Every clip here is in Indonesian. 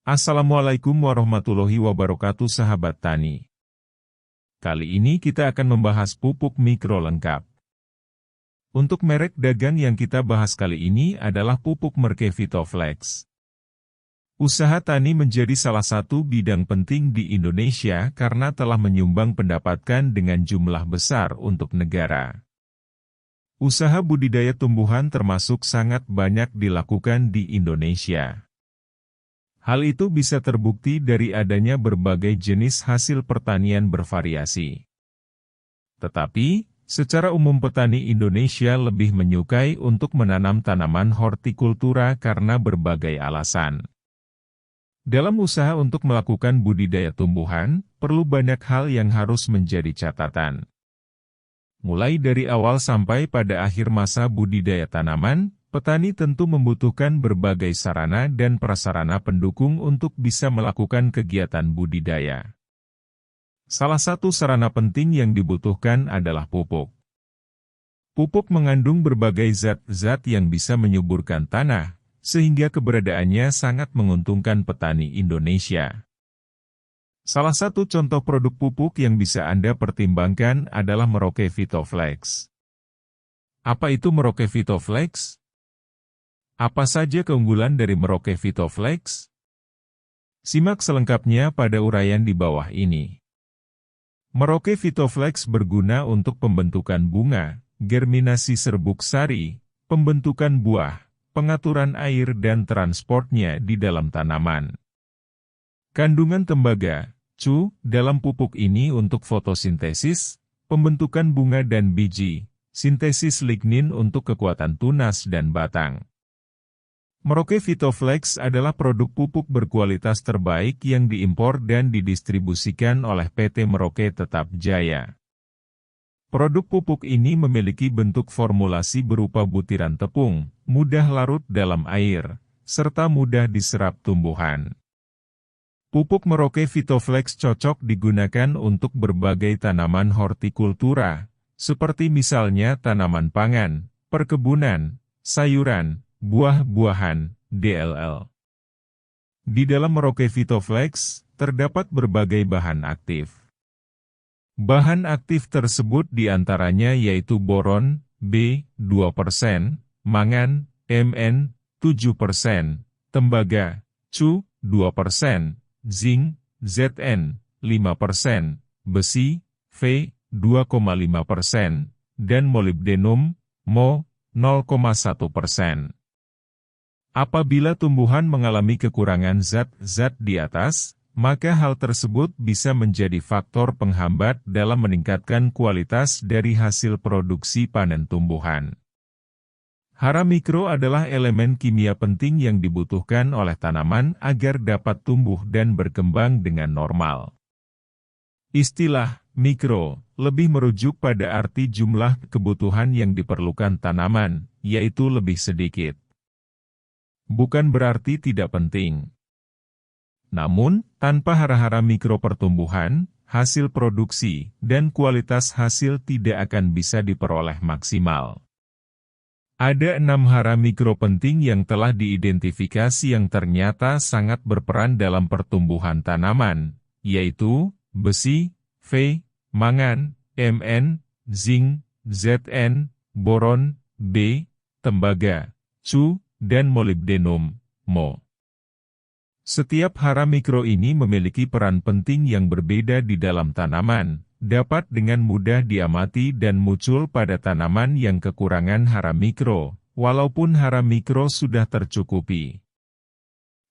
Assalamualaikum warahmatullahi wabarakatuh sahabat tani. Kali ini kita akan membahas pupuk mikro lengkap. Untuk merek dagang yang kita bahas kali ini adalah pupuk Merke Vitoflex. Usaha tani menjadi salah satu bidang penting di Indonesia karena telah menyumbang pendapatan dengan jumlah besar untuk negara. Usaha budidaya tumbuhan termasuk sangat banyak dilakukan di Indonesia. Hal itu bisa terbukti dari adanya berbagai jenis hasil pertanian bervariasi. Tetapi, secara umum petani Indonesia lebih menyukai untuk menanam tanaman hortikultura karena berbagai alasan. Dalam usaha untuk melakukan budidaya tumbuhan, perlu banyak hal yang harus menjadi catatan. Mulai dari awal sampai pada akhir masa budidaya tanaman, petani tentu membutuhkan berbagai sarana dan prasarana pendukung untuk bisa melakukan kegiatan budidaya. Salah satu sarana penting yang dibutuhkan adalah pupuk. Pupuk mengandung berbagai zat-zat yang bisa menyuburkan tanah, sehingga keberadaannya sangat menguntungkan petani Indonesia. Salah satu contoh produk pupuk yang bisa Anda pertimbangkan adalah Merauke Vitoflex. Apa itu Merauke Vitoflex? Apa saja keunggulan dari Merauke Vitoflex? Simak selengkapnya pada uraian di bawah ini. Merauke Vitoflex berguna untuk pembentukan bunga, germinasi serbuk sari, pembentukan buah, pengaturan air dan transportnya di dalam tanaman. Kandungan tembaga, Cu, dalam pupuk ini untuk fotosintesis, pembentukan bunga dan biji, sintesis lignin untuk kekuatan tunas dan batang. Merauke Vitoflex adalah produk pupuk berkualitas terbaik yang diimpor dan didistribusikan oleh PT Merauke Tetap Jaya. Produk pupuk ini memiliki bentuk formulasi berupa butiran tepung, mudah larut dalam air, serta mudah diserap tumbuhan. Pupuk Merauke Vitoflex cocok digunakan untuk berbagai tanaman hortikultura, seperti misalnya tanaman pangan, perkebunan, sayuran, buah-buahan, DLL. Di dalam Merauke Vitoflex, terdapat berbagai bahan aktif. Bahan aktif tersebut diantaranya yaitu boron, B, 2%, mangan, Mn, 7%, tembaga, Cu, 2%, zinc, Zn, 5%, besi, V, 2,5%, dan molibdenum, Mo, 0,1%. Apabila tumbuhan mengalami kekurangan zat-zat di atas, maka hal tersebut bisa menjadi faktor penghambat dalam meningkatkan kualitas dari hasil produksi panen tumbuhan. Hara mikro adalah elemen kimia penting yang dibutuhkan oleh tanaman agar dapat tumbuh dan berkembang dengan normal. Istilah mikro lebih merujuk pada arti jumlah kebutuhan yang diperlukan tanaman, yaitu lebih sedikit. Bukan berarti tidak penting. Namun, tanpa hara-hara mikro pertumbuhan, hasil produksi, dan kualitas hasil tidak akan bisa diperoleh maksimal. Ada 6 hara mikro penting yang telah diidentifikasi yang ternyata sangat berperan dalam pertumbuhan tanaman, yaitu besi, V, mangan, Mn, zinc, Zn, boron, B, tembaga, Cu, dan molibdenum, Mo. Setiap hara mikro ini memiliki peran penting yang berbeda di dalam tanaman, dapat dengan mudah diamati dan muncul pada tanaman yang kekurangan hara mikro, walaupun hara mikro sudah tercukupi.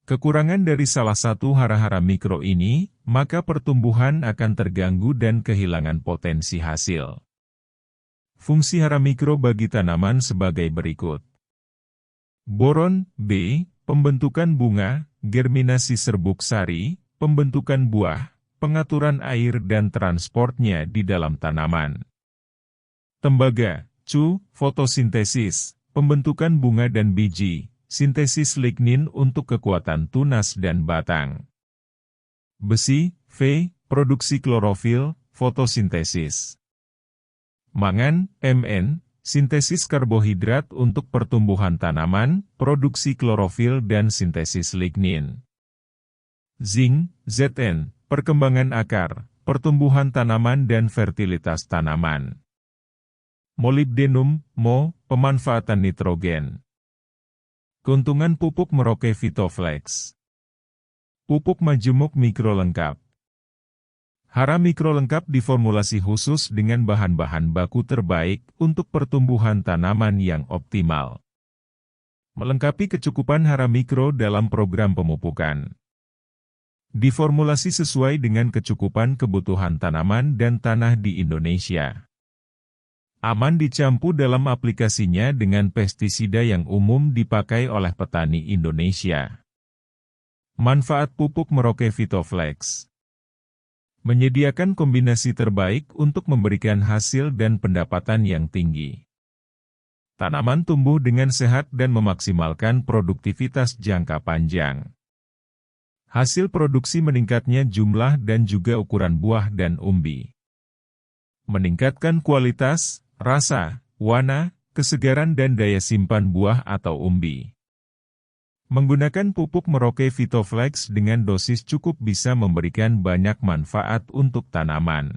Kekurangan dari salah satu hara-hara mikro ini, maka pertumbuhan akan terganggu dan kehilangan potensi hasil. Fungsi hara mikro bagi tanaman sebagai berikut. Boron, B, pembentukan bunga, germinasi serbuk sari, pembentukan buah, pengaturan air dan transportnya di dalam tanaman. Tembaga, Cu, fotosintesis, pembentukan bunga dan biji, sintesis lignin untuk kekuatan tunas dan batang. Besi, V, produksi klorofil, fotosintesis. Mangan, Mn, sintesis karbohidrat untuk pertumbuhan tanaman, produksi klorofil dan sintesis lignin. zinc, Zn, perkembangan akar, pertumbuhan tanaman dan fertilitas tanaman. Molybdenum, Mo, pemanfaatan nitrogen. Keuntungan pupuk Merauke Vitoflex. Pupuk majemuk mikro lengkap. Hara mikro lengkap diformulasi khusus dengan bahan-bahan baku terbaik untuk pertumbuhan tanaman yang optimal. Melengkapi kecukupan hara mikro dalam program pemupukan. Diformulasi sesuai dengan kecukupan kebutuhan tanaman dan tanah di Indonesia. Aman dicampur dalam aplikasinya dengan pestisida yang umum dipakai oleh petani Indonesia. Manfaat pupuk Merauke Vitoflex. Menyediakan kombinasi terbaik untuk memberikan hasil dan pendapatan yang tinggi. Tanaman tumbuh dengan sehat dan memaksimalkan produktivitas jangka panjang. Hasil produksi meningkatnya jumlah dan juga ukuran buah dan umbi. Meningkatkan kualitas, rasa, warna, kesegaran dan daya simpan buah atau umbi. Menggunakan pupuk Merauke Vitoflex dengan dosis cukup bisa memberikan banyak manfaat untuk tanaman.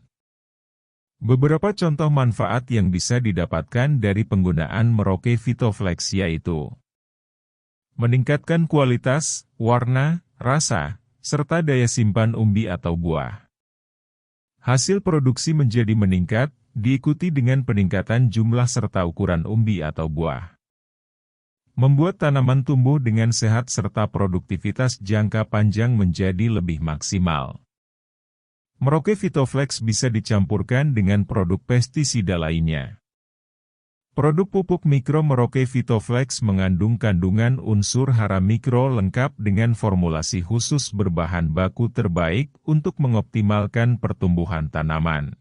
Beberapa contoh manfaat yang bisa didapatkan dari penggunaan Merauke Vitoflex yaitu meningkatkan kualitas, warna, rasa, serta daya simpan umbi atau buah. Hasil produksi menjadi meningkat, diikuti dengan peningkatan jumlah serta ukuran umbi atau buah. Membuat tanaman tumbuh dengan sehat serta produktivitas jangka panjang menjadi lebih maksimal. Merauke Vitoflex bisa dicampurkan dengan produk pestisida lainnya. Produk pupuk mikro Merauke Vitoflex mengandung kandungan unsur hara mikro lengkap dengan formulasi khusus berbahan baku terbaik untuk mengoptimalkan pertumbuhan tanaman.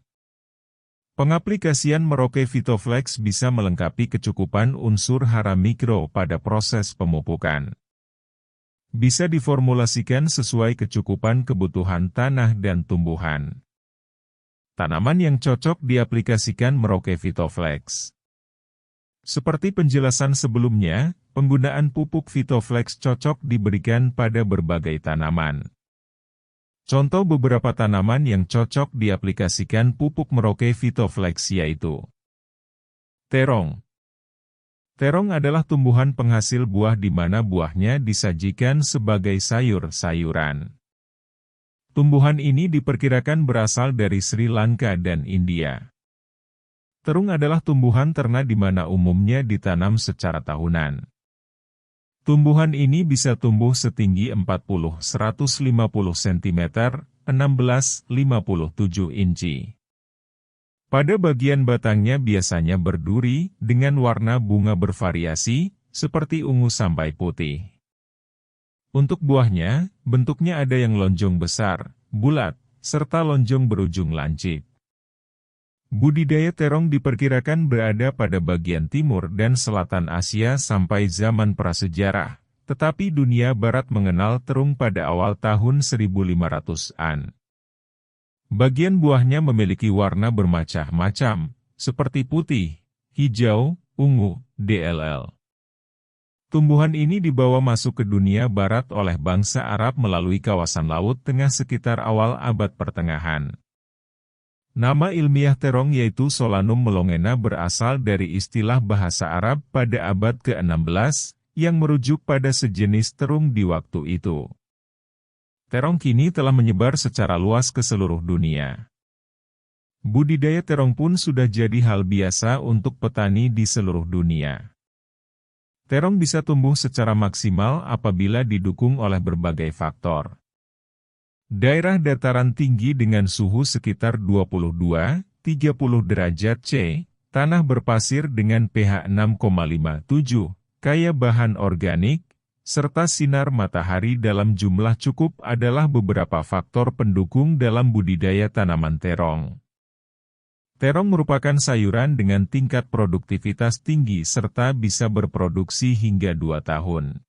Pengaplikasian Merauke Vitoflex bisa melengkapi kecukupan unsur hara mikro pada proses pemupukan. Bisa diformulasikan sesuai kecukupan kebutuhan tanah dan tumbuhan. Tanaman yang cocok diaplikasikan Merauke Vitoflex. Seperti penjelasan sebelumnya, penggunaan pupuk Vitoflex cocok diberikan pada berbagai tanaman. Contoh beberapa tanaman yang cocok diaplikasikan pupuk Merauke Vitoflex yaitu terong. Terong adalah tumbuhan penghasil buah di mana buahnya disajikan sebagai sayur-sayuran. Tumbuhan ini diperkirakan berasal dari Sri Lanka dan India. Terung adalah tumbuhan ternak di mana umumnya ditanam secara tahunan. Tumbuhan ini bisa tumbuh setinggi 40-150 cm, 16-57 inci. Pada bagian batangnya biasanya berduri, dengan warna bunga bervariasi, seperti ungu sampai putih. Untuk buahnya, bentuknya ada yang lonjong besar, bulat, serta lonjong berujung lancip. Budidaya terong diperkirakan berada pada bagian timur dan selatan Asia sampai zaman prasejarah, tetapi dunia barat mengenal terung pada awal tahun 1500-an. Bagian buahnya memiliki warna bermacam-macam, seperti putih, hijau, ungu, dll. Tumbuhan ini dibawa masuk ke dunia barat oleh bangsa Arab melalui kawasan Laut Tengah sekitar awal abad pertengahan. Nama ilmiah terong yaitu Solanum melongena berasal dari istilah bahasa Arab pada abad ke-16, yang merujuk pada sejenis terung di waktu itu. Terong kini telah menyebar secara luas ke seluruh dunia. Budidaya terong pun sudah jadi hal biasa untuk petani di seluruh dunia. Terong bisa tumbuh secara maksimal apabila didukung oleh berbagai faktor. Daerah dataran tinggi dengan suhu sekitar 22-30 derajat C, tanah berpasir dengan pH 6,57, kaya bahan organik, serta sinar matahari dalam jumlah cukup adalah beberapa faktor pendukung dalam budidaya tanaman terong. Terong merupakan sayuran dengan tingkat produktivitas tinggi serta bisa berproduksi hingga 2 tahun.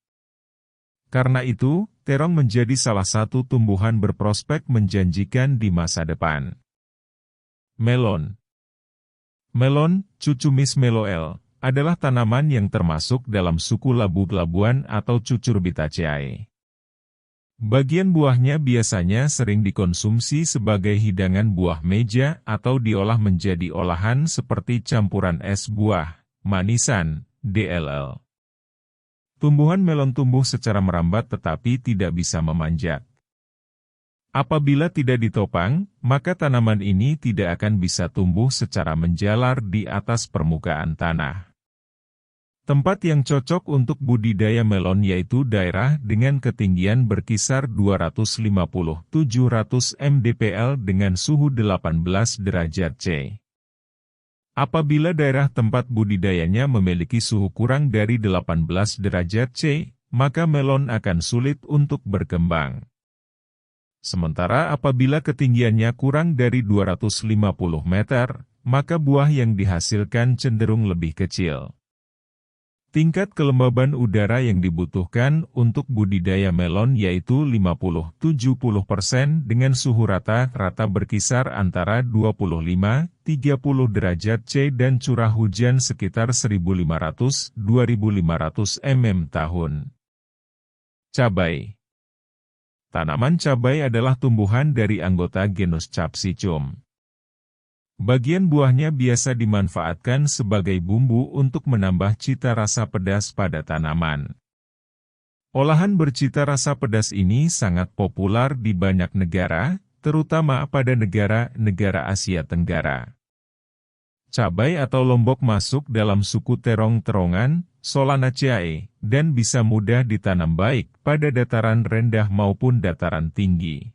Karena itu, terong menjadi salah satu tumbuhan berprospek menjanjikan di masa depan. Melon. Melon, Cucumis meloel, adalah tanaman yang termasuk dalam suku labu-labuan atau Cucurbitaceae. Bagian buahnya biasanya sering dikonsumsi sebagai hidangan buah meja atau diolah menjadi olahan seperti campuran es buah, manisan, dll. Tumbuhan melon tumbuh secara merambat tetapi tidak bisa memanjat. Apabila tidak ditopang, maka tanaman ini tidak akan bisa tumbuh secara menjalar di atas permukaan tanah. Tempat yang cocok untuk budidaya melon yaitu daerah dengan ketinggian berkisar 250-700 mdpl dengan suhu 18 derajat C. Apabila daerah tempat budidayanya memiliki suhu kurang dari 18 derajat C, maka melon akan sulit untuk berkembang. Sementara apabila ketinggiannya kurang dari 250 meter, maka buah yang dihasilkan cenderung lebih kecil. Tingkat kelembaban udara yang dibutuhkan untuk budidaya melon yaitu 50-70% dengan suhu rata-rata berkisar antara 25-30 derajat C dan curah hujan sekitar 1.500-2.500 mm tahun. Cabai. Tanaman cabai adalah tumbuhan dari anggota genus Capsicum. Bagian buahnya biasa dimanfaatkan sebagai bumbu untuk menambah cita rasa pedas pada tanaman. Olahan bercita rasa pedas ini sangat populer di banyak negara, terutama pada negara-negara Asia Tenggara. Cabai atau lombok masuk dalam suku terong-terongan, Solanaceae, dan bisa mudah ditanam baik pada dataran rendah maupun dataran tinggi.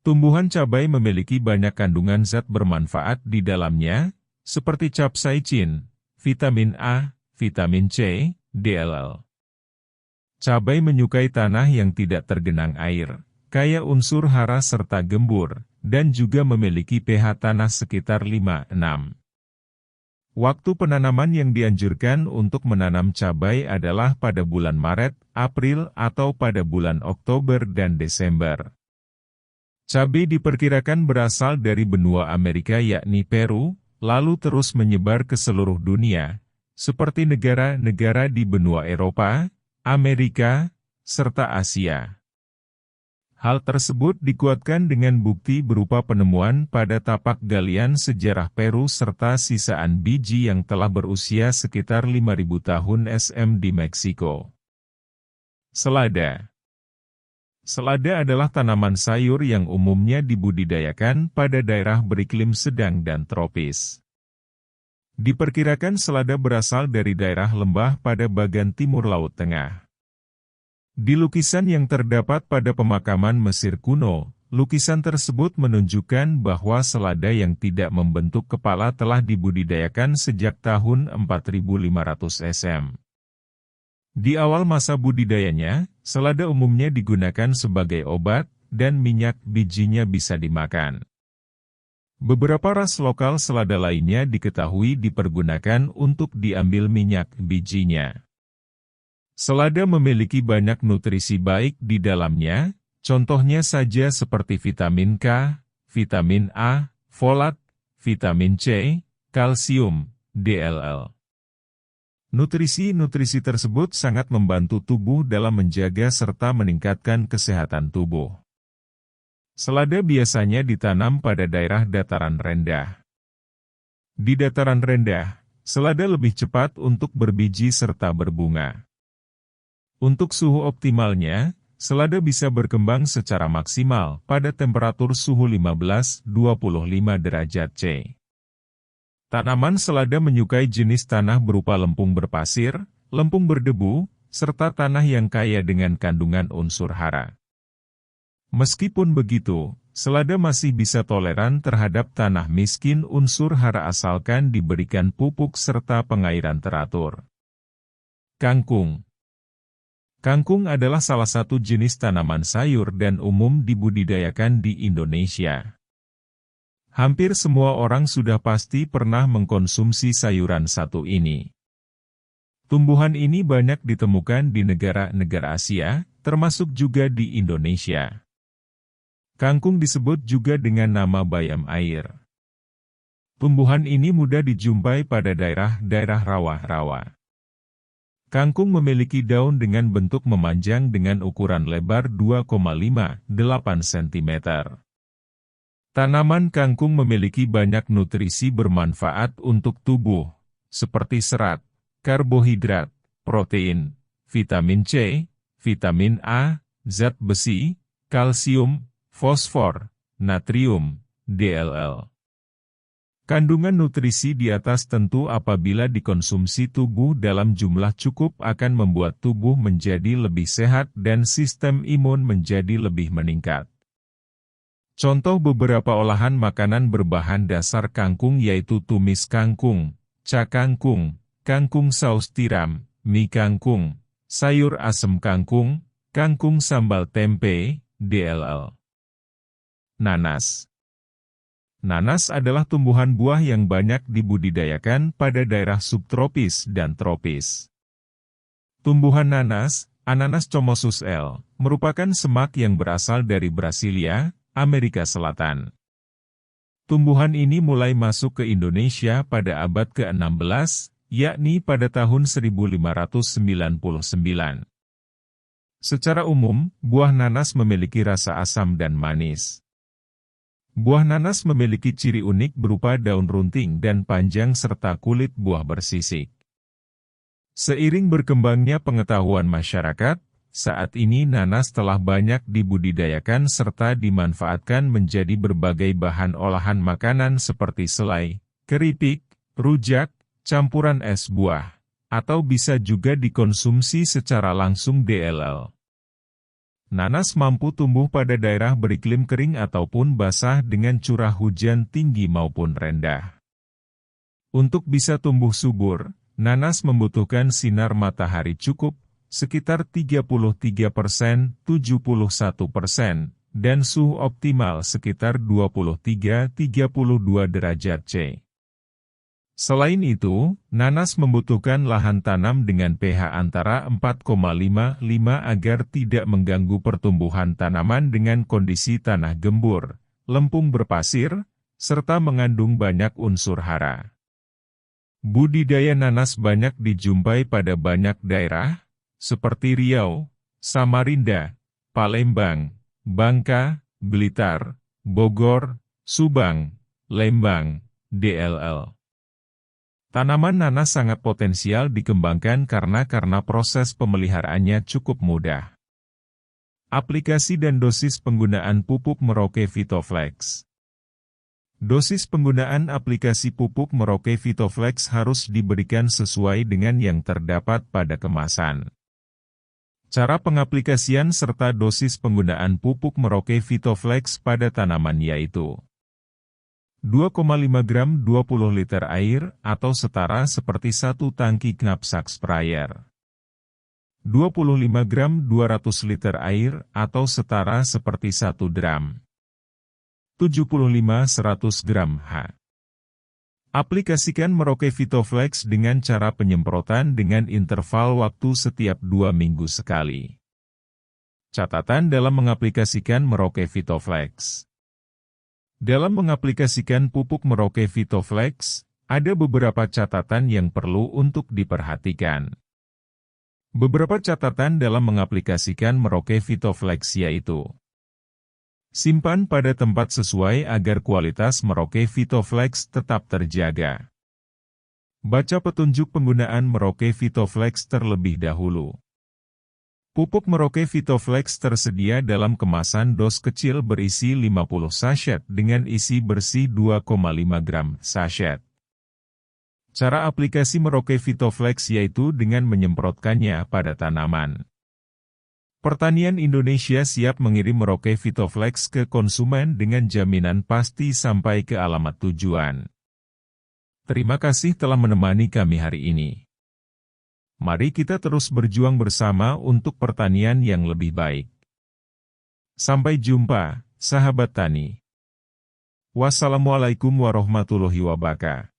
Tumbuhan cabai memiliki banyak kandungan zat bermanfaat di dalamnya, seperti capsaicin, vitamin A, vitamin C, dll. Cabai menyukai tanah yang tidak tergenang air, kaya unsur hara serta gembur, dan juga memiliki pH tanah sekitar 5-6. Waktu penanaman yang dianjurkan untuk menanam cabai adalah pada bulan Maret, April, atau pada bulan Oktober dan Desember. Cabai diperkirakan berasal dari benua Amerika yakni Peru, lalu terus menyebar ke seluruh dunia, seperti negara-negara di benua Eropa, Amerika, serta Asia. Hal tersebut dikuatkan dengan bukti berupa penemuan pada tapak galian sejarah Peru serta sisaan biji yang telah berusia sekitar 5.000 tahun SM di Meksiko. Selada. Selada adalah tanaman sayur yang umumnya dibudidayakan pada daerah beriklim sedang dan tropis. Diperkirakan selada berasal dari daerah lembah pada bagian timur Laut Tengah. Di lukisan yang terdapat pada pemakaman Mesir kuno, lukisan tersebut menunjukkan bahwa selada yang tidak membentuk kepala telah dibudidayakan sejak tahun 4500 SM. Di awal masa budidayanya, selada umumnya digunakan sebagai obat, dan minyak bijinya bisa dimakan. Beberapa ras lokal selada lainnya diketahui dipergunakan untuk diambil minyak bijinya. Selada memiliki banyak nutrisi baik di dalamnya, contohnya saja seperti vitamin K, vitamin A, folat, vitamin C, kalsium, dll. Nutrisi-nutrisi tersebut sangat membantu tubuh dalam menjaga serta meningkatkan kesehatan tubuh. Selada biasanya ditanam pada daerah dataran rendah. Di dataran rendah, selada lebih cepat untuk berbiji serta berbunga. Untuk suhu optimalnya, selada bisa berkembang secara maksimal pada temperatur suhu 15-25 derajat C. Tanaman selada menyukai jenis tanah berupa lempung berpasir, lempung berdebu, serta tanah yang kaya dengan kandungan unsur hara. Meskipun begitu, selada masih bisa toleran terhadap tanah miskin unsur hara asalkan diberikan pupuk serta pengairan teratur. Kangkung. Kangkung adalah salah satu jenis tanaman sayur dan umum dibudidayakan di Indonesia. Hampir semua orang sudah pasti pernah mengkonsumsi sayuran satu ini. Tumbuhan ini banyak ditemukan di negara-negara Asia, termasuk juga di Indonesia. Kangkung disebut juga dengan nama bayam air. Tumbuhan ini mudah dijumpai pada daerah-daerah rawa-rawa. Kangkung memiliki daun dengan bentuk memanjang dengan ukuran lebar 2,58 cm. Tanaman kangkung memiliki banyak nutrisi bermanfaat untuk tubuh, seperti serat, karbohidrat, protein, vitamin C, vitamin A, zat besi, kalsium, fosfor, natrium, DLL. Kandungan nutrisi di atas tentu apabila dikonsumsi tubuh dalam jumlah cukup akan membuat tubuh menjadi lebih sehat dan sistem imun menjadi lebih meningkat. Contoh beberapa olahan makanan berbahan dasar kangkung yaitu tumis kangkung, kangkung, kangkung saus tiram, mie kangkung, sayur asem kangkung, kangkung sambal tempe, DLL. Nanas. Nanas adalah tumbuhan buah yang banyak dibudidayakan pada daerah subtropis dan tropis. Tumbuhan nanas, Ananas chomosus L., merupakan semak yang berasal dari Brasilia, Amerika Selatan. Tumbuhan ini mulai masuk ke Indonesia pada abad ke-16, yakni pada tahun 1599. Secara umum, buah nanas memiliki rasa asam dan manis. Buah nanas memiliki ciri unik berupa daun runting dan panjang serta kulit buah bersisik. Seiring berkembangnya pengetahuan masyarakat, saat ini nanas telah banyak dibudidayakan serta dimanfaatkan menjadi berbagai bahan olahan makanan seperti selai, keripik, rujak, campuran es buah, atau bisa juga dikonsumsi secara langsung DLL. Nanas mampu tumbuh pada daerah beriklim kering ataupun basah dengan curah hujan tinggi maupun rendah. Untuk bisa tumbuh subur, nanas membutuhkan sinar matahari cukup, sekitar 33%, 71%, dan suhu optimal sekitar 23-32 derajat C. Selain itu, nanas membutuhkan lahan tanam dengan pH antara 4,55 agar tidak mengganggu pertumbuhan tanaman dengan kondisi tanah gembur, lempung berpasir, serta mengandung banyak unsur hara. Budidaya nanas banyak dijumpai pada banyak daerah, seperti Riau, Samarinda, Palembang, Bangka, Blitar, Bogor, Subang, Lembang, DLL. Tanaman nanas sangat potensial dikembangkan karena proses pemeliharaannya cukup mudah. Aplikasi dan dosis penggunaan pupuk Merauke Vitoflex. Dosis penggunaan aplikasi pupuk Merauke Vitoflex harus diberikan sesuai dengan yang terdapat pada kemasan. Cara pengaplikasian serta dosis penggunaan pupuk Merauke Vitoflex pada tanaman yaitu 2,5 gram 20 liter air atau setara seperti 1 tangki knapsak sprayer. 25 gram 200 liter air atau setara seperti 1 dram. 75-100 gram H. Aplikasikan Merauke Vitoflex dengan cara penyemprotan dengan interval waktu setiap 2 minggu sekali. Catatan dalam mengaplikasikan Merauke Vitoflex. Dalam mengaplikasikan pupuk Merauke Vitoflex, ada beberapa catatan yang perlu untuk diperhatikan. Beberapa catatan dalam mengaplikasikan Merauke Vitoflex yaitu: simpan pada tempat sesuai agar kualitas Merauke Vitoflex tetap terjaga. Baca petunjuk penggunaan Merauke Vitoflex terlebih dahulu. Pupuk Merauke Vitoflex tersedia dalam kemasan dos kecil berisi 50 sachet dengan isi bersih 2,5 gram sachet. Cara aplikasi Merauke Vitoflex yaitu dengan menyemprotkannya pada tanaman. Pertanian Indonesia siap mengirim Merauke Vitoflex ke konsumen dengan jaminan pasti sampai ke alamat tujuan. Terima kasih telah menemani kami hari ini. Mari kita terus berjuang bersama untuk pertanian yang lebih baik. Sampai jumpa, sahabat tani. Wassalamualaikum warahmatullahi wabarakatuh.